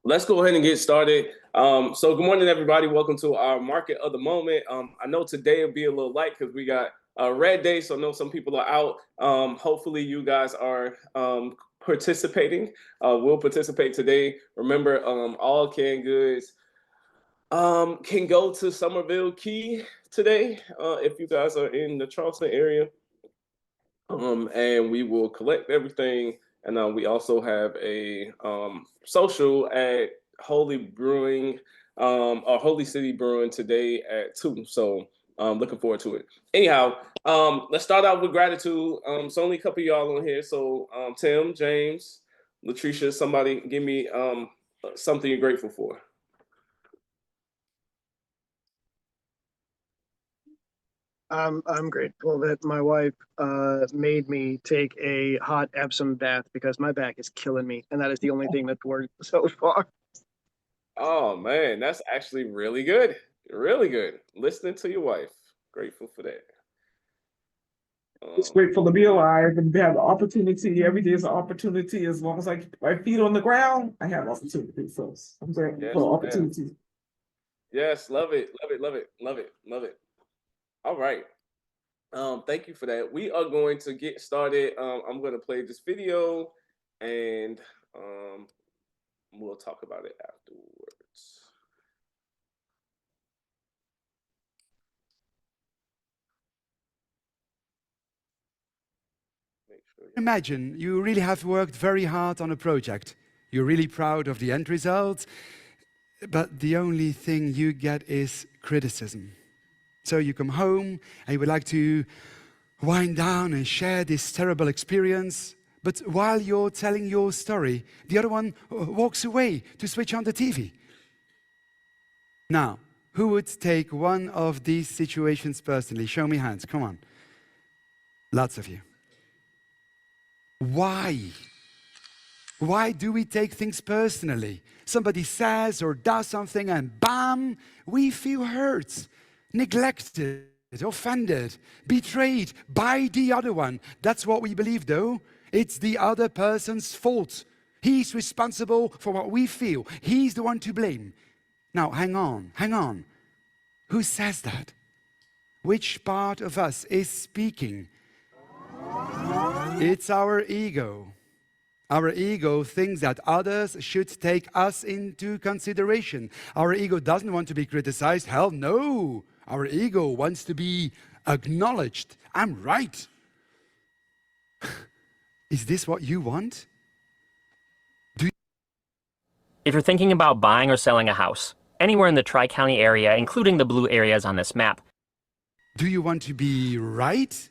Let's go ahead and get started. So good morning, everybody. Welcome to our market of the moment. I know today will be a little light because we got a red day, so I know some people are out. Hopefully, you guys are participating. We'll participate today. Remember, all canned goods can go to Somerville Key today if you guys are in the Charleston area. And we will collect everything. And we also have a social at Holy Brewing or Holy City Brewing today at 2. So looking forward to it. Anyhow, let's start out with gratitude. It's only a couple of y'all on here. So Tim, James, Latricia, somebody give me something you're grateful for. I'm grateful that my wife made me take a hot Epsom bath because my back is killing me, and that is the only thing that's worked so far. Oh man, that's actually really good. Really good. Listening to your wife. Grateful for that. It's grateful to be alive and to have the opportunity. Every day is an opportunity. As long as I keep my feet on the ground, I have opportunity. So I'm grateful Yes, for opportunity. Yes, love it, love it, love it, love it, love it. All right. Thank you for that. We are going to get started. I'm going to play this video and we'll talk about it afterwards. Imagine you really have worked very hard on a project. You're really proud of the end result, but the only thing you get is criticism. So you come home and you would like to wind down and share this terrible experience, but while you're telling your story, the other one walks away to switch on the TV. Now, who would take one of these situations personally? Show me hands, come on. Lots of you. Why? Why do we take things personally? Somebody says or does something and bam, we feel hurt, neglected, offended, betrayed by the other one. That's what we believe though. It's the other person's fault. He's responsible for what we feel. He's the one to blame. Now, hang on. Who says that? Which part of us is speaking? It's our ego. Our ego thinks that others should take us into consideration. Our ego doesn't want to be criticized. Hell no. Our ego wants to be acknowledged. I'm right. Is this what you want? If you're thinking about buying or selling a house, anywhere in the Tri-County area, including the blue areas on this map. Do you want to be right?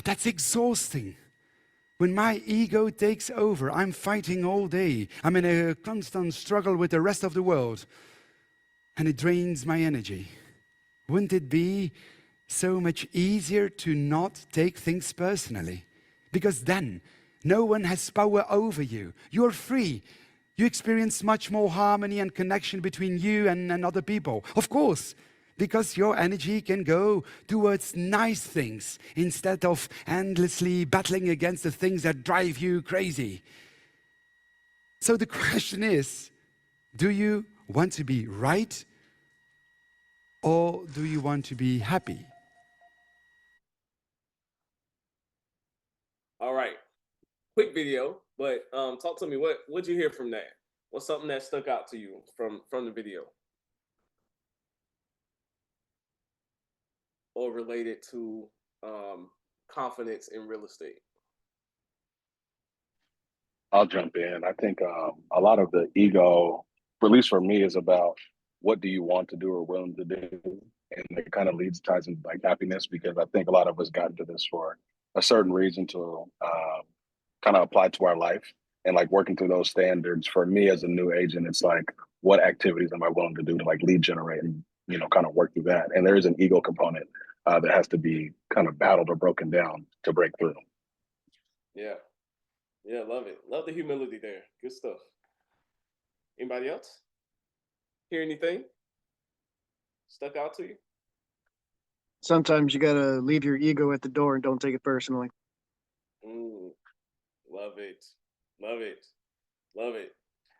That's exhausting. When my ego takes over, I'm fighting all day. I'm in a constant struggle with the rest of the world. And it drains my energy. Wouldn't it be so much easier to not take things personally? Because then, no one has power over you. You're free. You experience much more harmony and connection between you and other people. Of course, because your energy can go towards nice things instead of endlessly battling against the things that drive you crazy. So the question is, do you want to be right or do you want to be happy? All right. Quick video, but talk to me. What'd you hear from that? What's something that stuck out to you from the video? Or related to confidence in real estate? I'll jump in. I think a lot of the ego, at least for me, is about what do you want to do or willing to do, and it kind of ties into like happiness because I think a lot of us got into this for a certain reason to kind of apply to our life and like working through those standards. For me as a new agent, it's like what activities am I willing to do to like lead generate and kind of work through that. And there is an ego component that has to be kind of battled or broken down to break through. Yeah. Yeah, love it. Love the humility there. Good stuff. Anybody else? Hear anything? Stuck out to you? Sometimes you gotta leave your ego at the door and don't take it personally. Love it. Love it. Love it.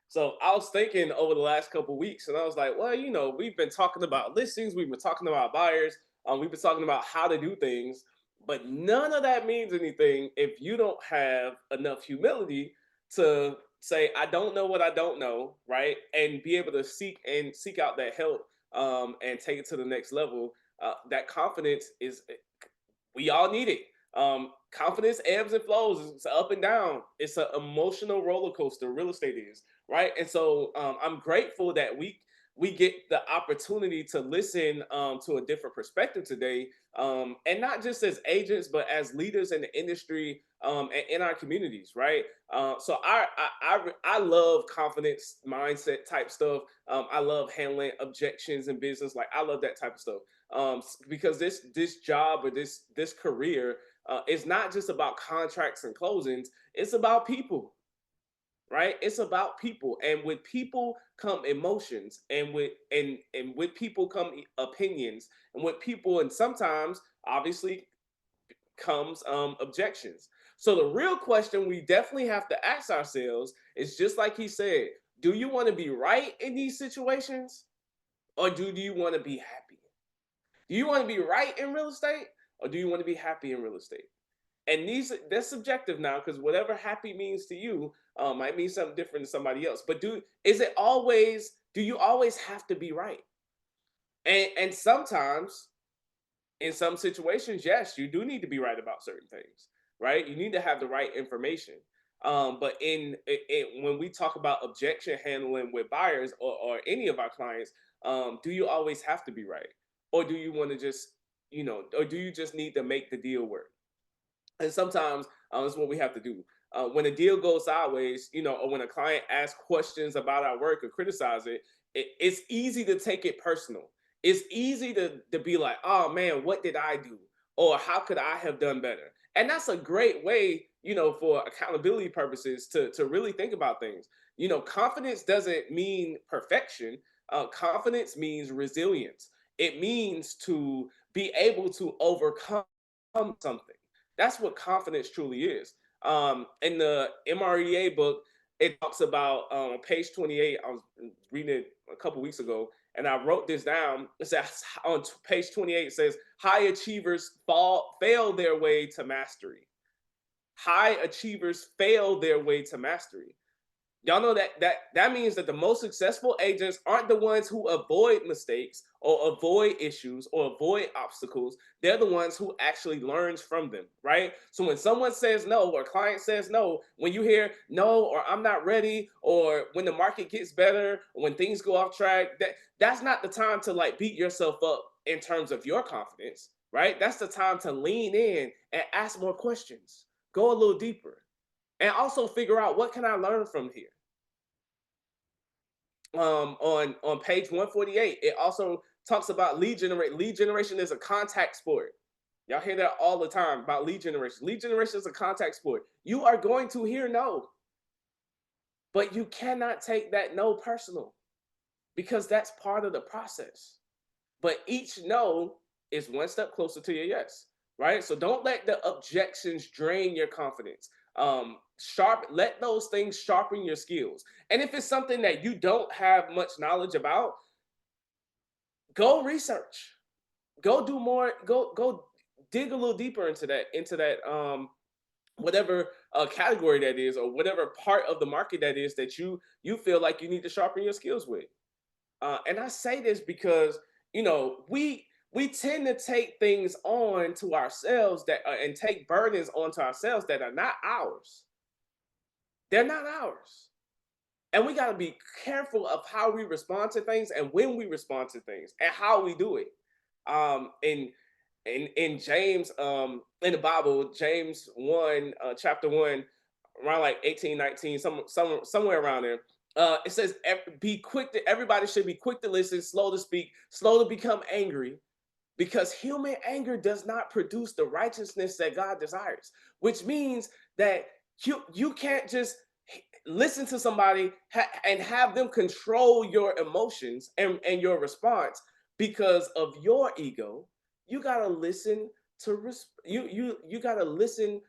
So I was thinking over the last couple of weeks, and I was like, well, we've been talking about listings, we've been talking about buyers, we've been talking about how to do things, but none of that means anything if you don't have enough humility to say, I don't know what I don't know, right? And be able to seek out that help, and take it to the next level. That confidence is, we all need it. Confidence ebbs and flows. It's up and down. It's an emotional roller coaster. Real estate is, right. And so I'm grateful that we get the opportunity to listen to a different perspective today, and not just as agents, but as leaders in the industry, and in our communities, right? So I love confidence mindset type stuff. I love handling objections in business. Like I love that type of stuff, because this job or this career is not just about contracts and closings. It's about people, right? It's about people, and with people come emotions, and with people come opinions, and with people, and sometimes obviously comes objections. So the real question we definitely have to ask ourselves is, just like he said, do you want to be right in these situations, or do you want to be happy? Do you want to be right in real estate, or do you want to be happy in real estate? And they're subjective now, because whatever happy means to you might mean something different to somebody else. But do you always have to be right? And sometimes in some situations, yes, you do need to be right about certain things, right? You need to have the right information. But when we talk about objection handling with buyers, or any of our clients, do you always have to be right? Or do you want to just, or do you just need to make the deal work? And sometimes that's what we have to do. When a deal goes sideways, or when a client asks questions about our work or criticize it's easy to take it personal. It's easy to be like, oh man, what did I do? Or how could I have done better? And that's a great way, for accountability purposes, to really think about things. Confidence doesn't mean perfection. Confidence means resilience. It means to be able to overcome something. That's what confidence truly is. In the MREA book, it talks about, page 28. I was reading it a couple weeks ago, and I wrote this down. It says on page 28, it says, high achievers fail their way to mastery. High achievers fail their way to mastery. Y'all know that means that the most successful agents aren't the ones who avoid mistakes or avoid issues or avoid obstacles. They're the ones who actually learns from them, right? So when someone says no, or a client says no, when you hear no, or I'm not ready, or when the market gets better, or when things go off track, that's not the time to like beat yourself up in terms of your confidence, right? That's the time to lean in and ask more questions, go a little deeper, and also figure out, what can I learn from here? On page 148, it also talks about lead generation. Lead generation is a contact sport. Y'all hear that all the time about lead generation. Lead generation is a contact sport. You are going to hear no, but you cannot take that no personal, because that's part of the process. But each no is one step closer to your yes, right? So don't let the objections drain your confidence. Let those things sharpen your skills. And if it's something that you don't have much knowledge about, go research, go do more, go dig a little deeper into that whatever category that is, or whatever part of the market that is that you feel like you need to sharpen your skills with. And I say this because, we tend to take things on to ourselves and take burdens onto ourselves that are not ours. They're not ours. And we got to be careful of how we respond to things, and when we respond to things, and how we do it. In James, in the Bible, James 1, chapter 1, around like 18, 19, somewhere around there. It says, everybody should be quick to listen, slow to speak, slow to become angry, because human anger does not produce the righteousness that God desires, which means that you can't just listen to somebody and have them control your emotions and your response because of your ego. You gotta listen you gotta listen,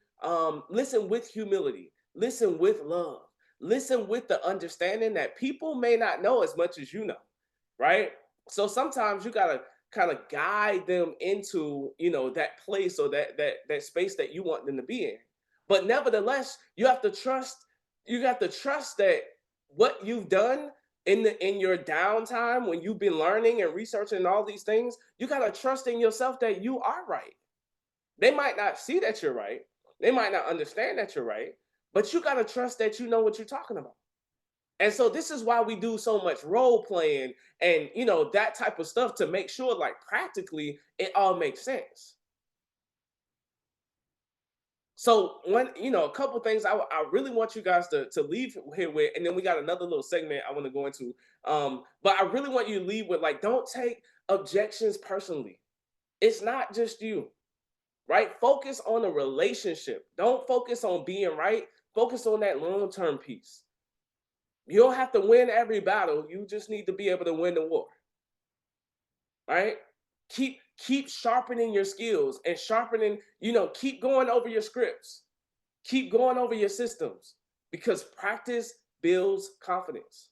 listen with humility, listen with love, listen with the understanding that people may not know as much as you know, right? So sometimes you gotta kind of guide them into, that place or that space that you want them to be in. But nevertheless, you have to trust that what you've done in your downtime when you've been learning and researching all these things, you gotta trust in yourself that you are right. They might not see that you're right. They might not understand that you're right, but you got to trust that you know what you're talking about. And so this is why we do so much role playing and, that type of stuff to make sure, like, practically it all makes sense. So a couple things I really want you guys to leave here with, and then we got another little segment I want to go into. But I really want you to leave with, like, don't take objections personally. It's not just you. Right? Focus on the relationship. Don't focus on being right. Focus on that long-term piece. You don't have to win every battle. You just need to be able to win the war. Right? Keep sharpening your skills and keep going over your scripts. Keep going over your systems because practice builds confidence.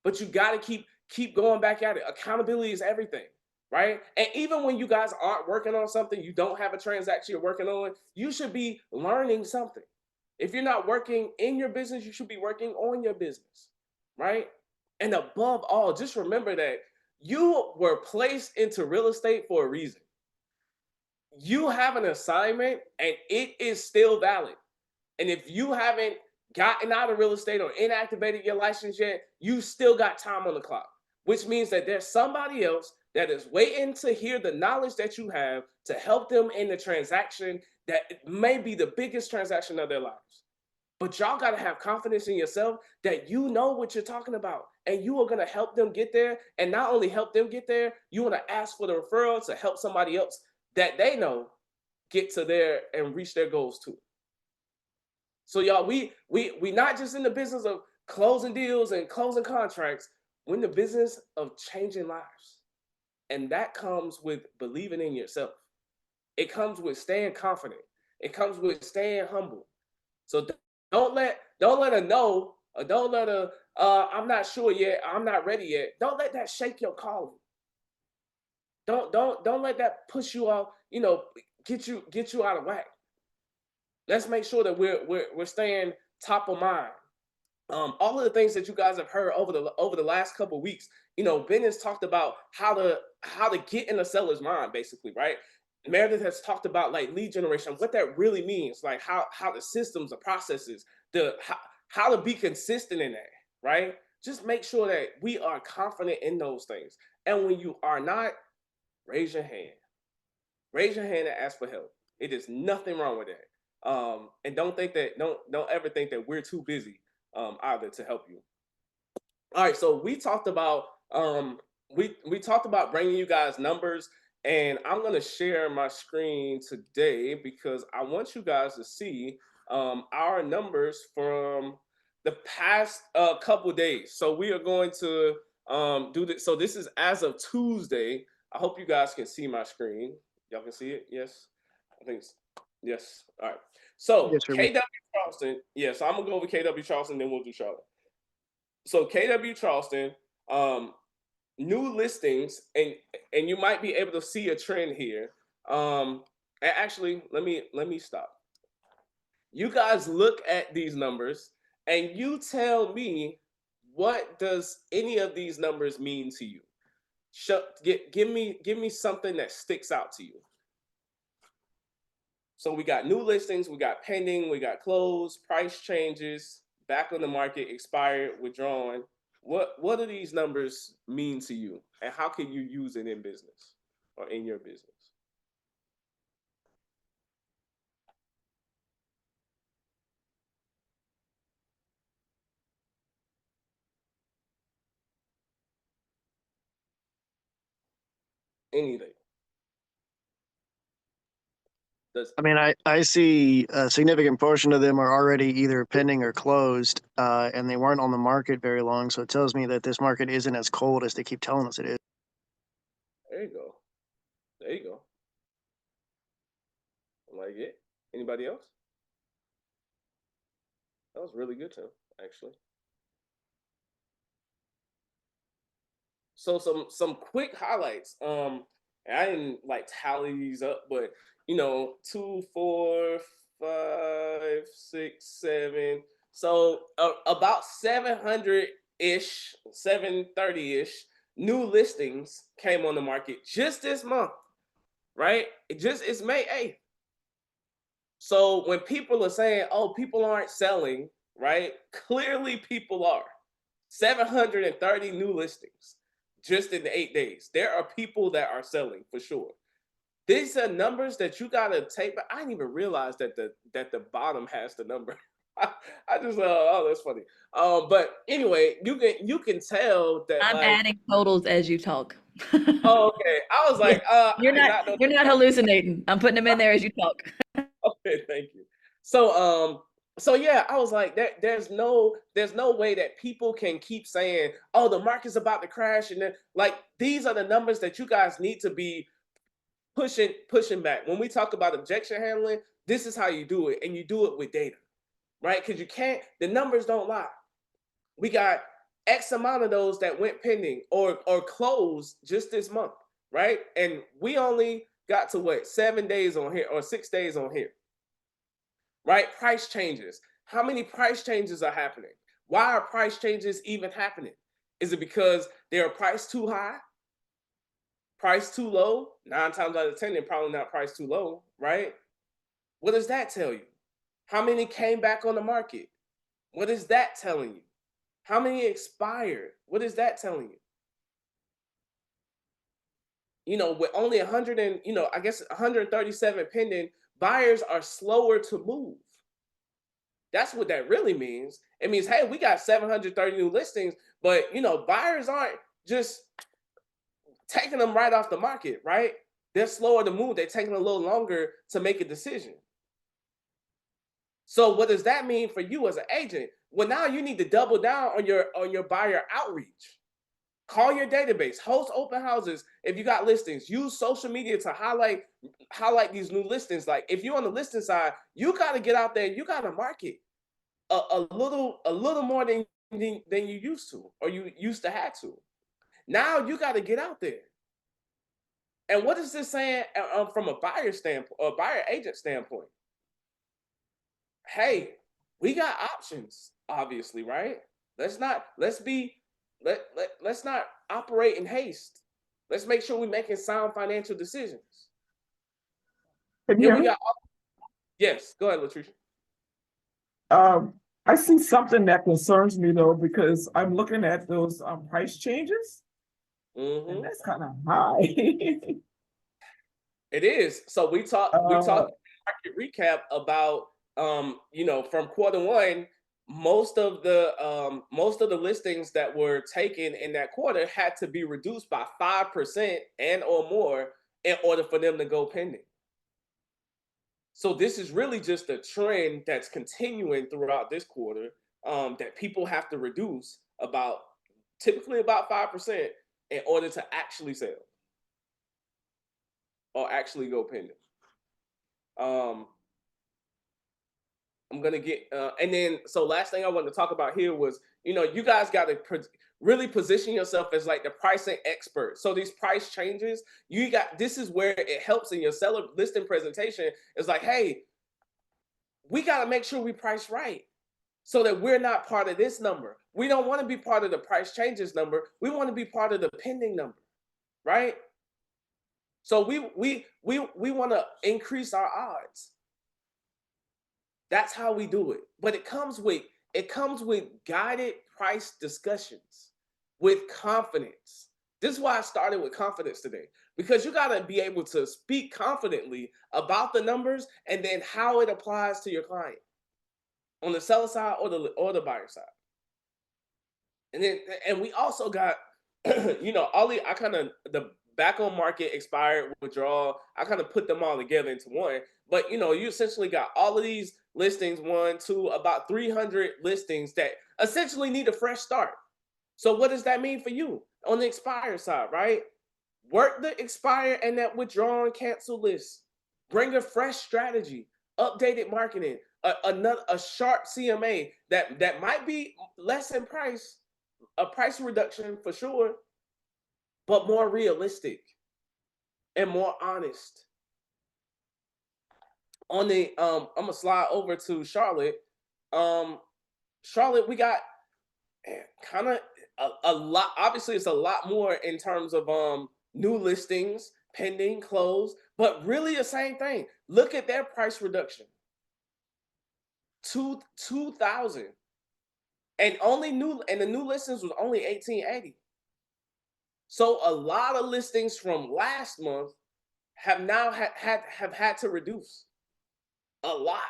But you got to keep going back at it. Accountability is everything. Right? And even when you guys aren't working on something, you don't have a transaction you're working on, you should be learning something. If you're not working in your business, you should be working on your business. Right? And above all, just remember that you were placed into real estate for a reason. You have an assignment and it is still valid. And if you haven't gotten out of real estate or inactivated your license yet, you still got time on the clock, which means that there's somebody else that is waiting to hear the knowledge that you have to help them in the transaction that may be the biggest transaction of their lives. But y'all got to have confidence in yourself that you know what you're talking about and you are going to help them get there. And not only help them get there, you want to ask for the referral to help somebody else that they know get to there and reach their goals too. So y'all, we not just in the business of closing deals and closing contracts, we're in the business of changing lives. And that comes with believing in yourself. It comes with staying confident. It comes with staying humble. So don't let a no, or don't let a I'm not sure yet, I'm not ready yet. Don't let that shake your calling. Don't let that push you off, get you out of whack. Let's make sure that we're staying top of mind. All of the things that you guys have heard over the last couple of weeks, Ben has talked about how to get in a seller's mind, basically, right? Meredith has talked about like lead generation, what that really means, like how the systems, the processes, how to be consistent in that, right? Just make sure that we are confident in those things. And when you are not, raise your hand. Raise your hand and ask for help. It is nothing wrong with that. And don't ever think that we're too busy either to help you. All right, so we talked about we talked about bringing you guys numbers, and I'm gonna share my screen today because I want you guys to see our numbers from the past couple days. So we are going to do this. So this is as of Tuesday. I hope you guys can see my screen. Y'all can see it? Yes, I think yes. All right. So Yes, sir. KW Charleston. Yeah, so I'm gonna go over KW Charleston, then we'll do Charlotte. So KW Charleston, new listings, and you might be able to see a trend here. And actually, let me stop. You guys look at these numbers and you tell me, what does any of these numbers mean to you? Give me something that sticks out to you. So we got new listings, we got pending, we got closed, price changes, back on the market, expired, withdrawn. What do these numbers mean to you, and how can you use it in business or in your business? Anything. I mean, I see a significant portion of them are already either pending or closed, and they weren't on the market very long. So it tells me that this market isn't as cold as they keep telling us it is. There you go. There you go. I like it. Anybody else? That was really good too, actually. So some quick highlights. I didn't like tally these up, but 2, 4, 5, 6, 7. So about 700-ish, 730-ish new listings came on the market just this month, right? It's May 8th. So when people are saying, "Oh, people aren't selling," right? Clearly, people are. 730 new listings just in the 8 days. There are people that are selling for sure. These are numbers that you gotta take. But I didn't even realize that the bottom has the number. I just oh, that's funny. But anyway, you can tell that I'm like. adding totals as you talk. Oh, okay. I was like, You're I did not know you're not hallucinating. I'm putting them in there as you talk. Okay, thank you. So yeah, I was like, there's no way that people can keep saying, "Oh, the market's about to crash," and then like these are the numbers that you guys need to be pushing back. When we talk about objection handling, this is how you do it, and you do it with data, right? Because you can't. The numbers don't lie. We got X amount of those that went pending or closed just this month, right? And we only got to what 7 days on here or 6 days on here. Right? Price changes. How many price changes are happening? Why are price changes even happening? Is it because they're priced too high? Price too low? 9 times out of 10, they're probably not priced too low, right? What does that tell you? How many came back on the market? What is that telling you? How many expired? What is that telling you? With only 100 and, I guess 137 pending, buyers are slower to move. That's what that really means. It means, hey, we got 730 new listings, but buyers aren't just taking them right off the market, right? They're slower to move. They're taking a little longer to make a decision. So what does that mean for you as an agent? Well, now you need to double down on your buyer outreach. Call your database, host open houses. If you got listings, use social media to highlight these new listings. Like if you're on the listing side, you got to get out there. You got to market a little more than you used to, or you used to have to. Now you got to get out there. And what is this saying from a buyer standpoint or buyer agent standpoint? Hey, we got options, obviously, right? Let's not operate in haste. Let's make sure we're making sound financial decisions. Can you hear me? Yes, go ahead, Latricia. I see something that concerns me though, because I'm looking at those price changes, and that's kind of high. It is. So we talked market recap about from Q1, most of the listings that were taken in that quarter had to be reduced by 5% and or more in order for them to go pending. So this is really just a trend that's continuing throughout this quarter, that people have to reduce typically about 5% in order to actually sell or actually go pending. I'm gonna get and then so last thing I wanted to talk about here was you guys got to really position yourself as like the pricing expert. So these price changes, this is where it helps in your seller listing presentation. It's like, hey, we got to make sure we price right so that we're not part of this number. We don't want to be part of the price changes number. We want to be part of the pending number, right? So we want to increase our odds. That's how we do it. But it comes with guided price discussions with confidence. This is why I started with confidence today, because you got to be able to speak confidently about the numbers and then how it applies to your client on the seller side or the buyer side. And we also got the back on market, expired, withdrawal, I kind of put them all together into one. But you essentially got all of these listings, about 300 listings that essentially need a fresh start. So what does that mean for you on the expired side, right? Work the expire and that withdraw and cancel list. Bring a fresh strategy, updated marketing, a sharp CMA that might be less in price, a price reduction for sure, but more realistic and more honest. On the I'm gonna slide over to Charlotte. Charlotte, we got kind of a lot. Obviously, it's a lot more in terms of new listings, pending, closed, but really the same thing. Look at their price reduction. 2,000. And the new listings was only 1,880. So a lot of listings from last month have now have had to reduce a lot.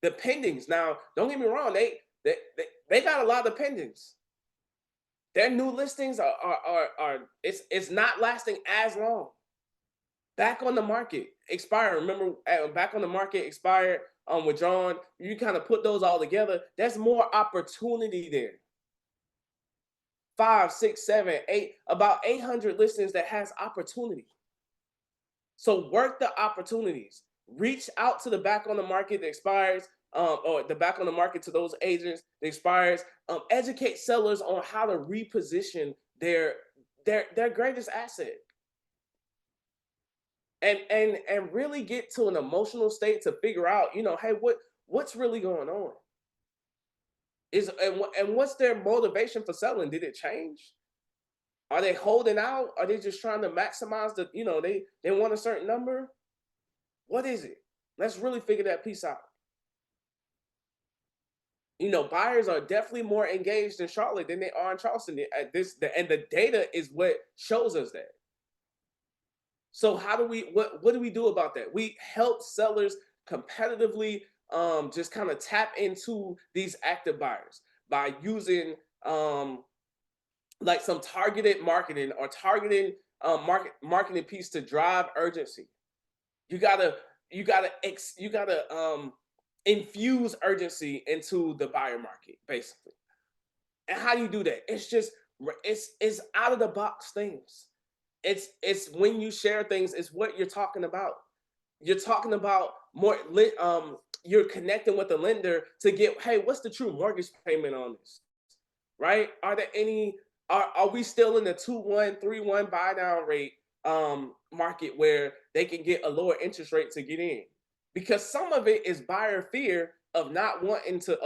The pendings now, don't get me wrong, they got a lot of pendings. Their new listings are it's not lasting as long. Back on the market, expired. Remember, back on the market, expired, withdrawn. You kind of put those all together. There's more opportunity there. 5, 6, 7, 8, about 800 listings that has opportunity. So work the opportunities. Reach out to the back on the market that expires, or the back on the market to those agents that expires. Educate sellers on how to reposition their greatest asset. And really get to an emotional state to figure out, hey, what's really going on? And what's their motivation for selling? Did it change? Are they holding out? Are they just trying to maximize they want a certain number? What is it? Let's really figure that piece out. Buyers are definitely more engaged in Charlotte than they are in Charleston at this, and the data is what shows us that. So what do we do about that? We help sellers competitively just kind of tap into these active buyers by using like some targeted marketing or targeting marketing piece to drive urgency. You gotta infuse urgency into the buyer market, basically. And how do you do that? It's out of the box things. It's when you share things, it's what you're talking about. You're talking about more you're connecting with the lender to get, hey, what's the true mortgage payment on this? Right? Are there any are we still in the 2-1, 3-1 buy down rate market where they can get a lower interest rate to get in? Because some of it is buyer fear of not wanting to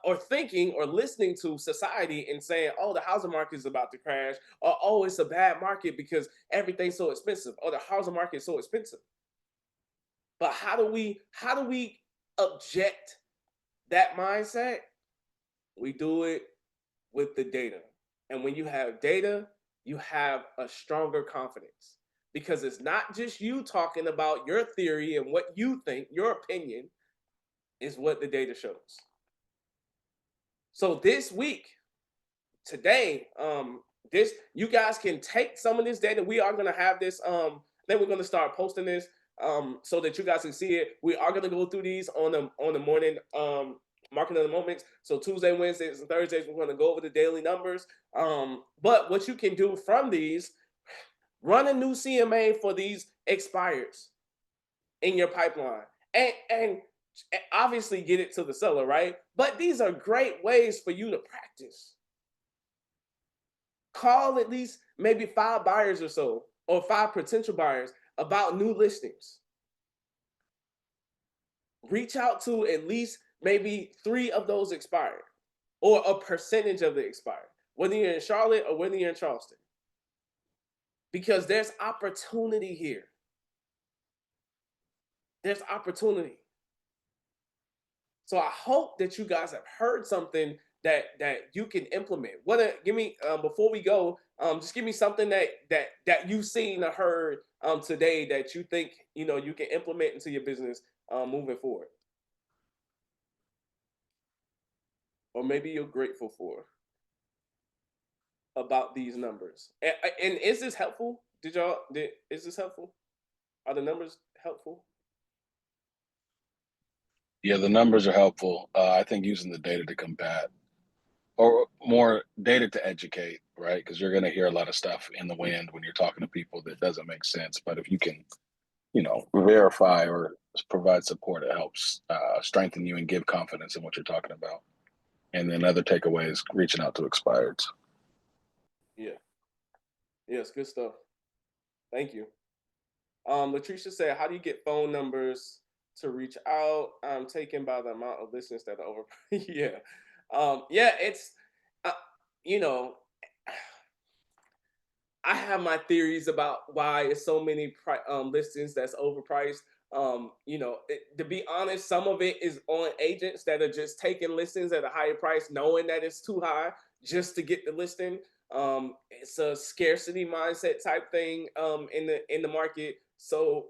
or thinking or listening to society and saying, oh, the housing market is about to crash, or oh, it's a bad market because everything's so expensive, or the housing market is so expensive. But how do we object that mindset? We do it with the data. And when you have data, you have a stronger confidence, because it's not just you talking about your theory and what you think, your opinion is what the data shows. So this week, today, you guys can take some of this data. We are going to have this, then we're going to start posting this so that you guys can see it. We are going to go through these on the morning market of the moments. So Tuesday, Wednesdays, and Thursdays, we're going to go over the daily numbers. But what you can do from these, run a new CMA for these expires in your pipeline, and obviously get it to the seller, right? But these are great ways for you to practice. Call at least maybe 5 buyers or so, or 5 potential buyers about new listings. Reach out to at least maybe 3 of those expired, or a percentage of the expired, whether you're in Charlotte or whether you're in Charleston. Because there's opportunity here. There's opportunity. So I hope that you guys have heard something that you can implement. Give me before we go, just give me something that you've seen or heard today that you think you can implement into your business moving forward, or maybe you're grateful for about these numbers. And is this helpful? Is this helpful? Are the numbers helpful? Yeah, the numbers are helpful. I think using the data to combat, or more data to educate, right? Because you're going to hear a lot of stuff in the wind when you're talking to people that doesn't make sense. But if you can, verify or provide support. It helps strengthen you and give confidence in what you're talking about. And then other takeaways, reaching out to expireds. Yeah. Yes, good stuff. Thank you. Latricia said, how do you get phone numbers to reach out? I'm taken by the amount of listeners that are over. Yeah. Yeah, it's, uh, you know, I have my theories about why it's so many listings that's overpriced. To be honest, some of it is on agents that are just taking listings at a higher price, knowing that it's too high just to get the listing. It's a scarcity mindset type thing in the market. So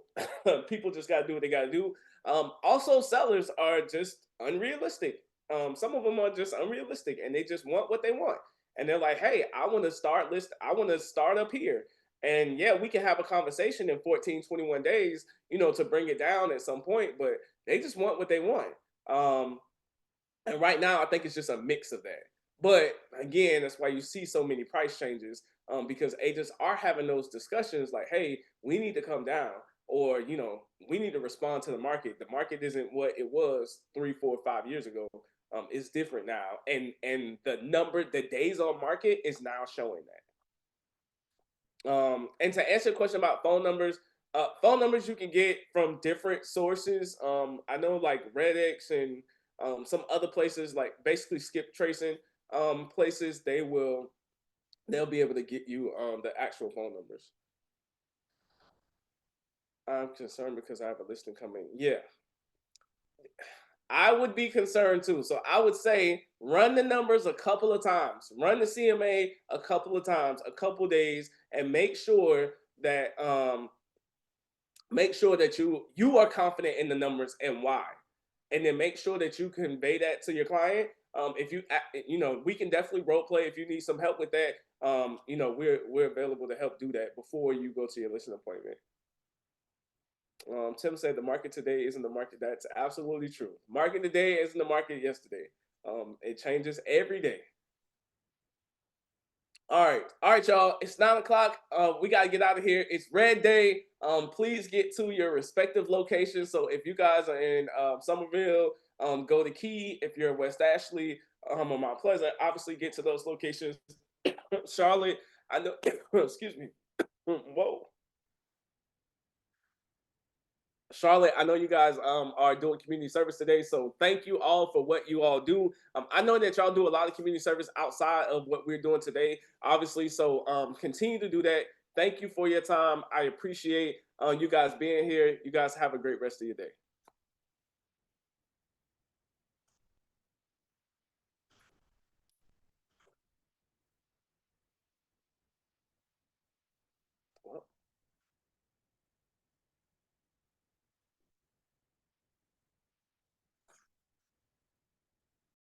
people just got to do what they got to do. Also, sellers are just unrealistic. Some of them are just unrealistic, and they just want what they want. And they're like, hey, I want to start up here. And yeah, we can have a conversation in 14, 21 days, to bring it down at some point, but they just want what they want. And right now, I think it's just a mix of that. But again, that's why you see so many price changes, because agents are having those discussions like, hey, we need to come down, or, we need to respond to the market. The market isn't what it was 3, 4, 5 years ago. It's different now, and the days on market is now showing that. And to answer the question about phone numbers you can get from different sources. I know like Redx and some other places, like basically skip tracing places, they'll be able to get you the actual phone numbers. I'm concerned because I have a listing coming. Yeah, I would be concerned too. So I would say run the numbers a couple of times, run the CMA a couple of times, a couple of days, and make sure that you are confident in the numbers and why, and then make sure that you convey that to your client. If we can definitely role play if you need some help with that. We're available to help do that before you go to your listing appointment. Tim said the market today isn't the market. That's absolutely true. Market today isn't the market yesterday. It changes every day. All right, y'all. It's 9 o'clock. We gotta get out of here. It's red day. Please get to your respective locations. So if you guys are in Somerville, go to Key. If you're in West Ashley, or Mount Pleasant, obviously get to those locations. Charlotte, I know. Excuse me. Whoa. Charlotte, I know you guys are doing community service today, so thank you all for what you all do. I know that y'all do a lot of community service outside of what we're doing today, obviously, so continue to do that. Thank you for your time. I appreciate you guys being here. You guys have a great rest of your day.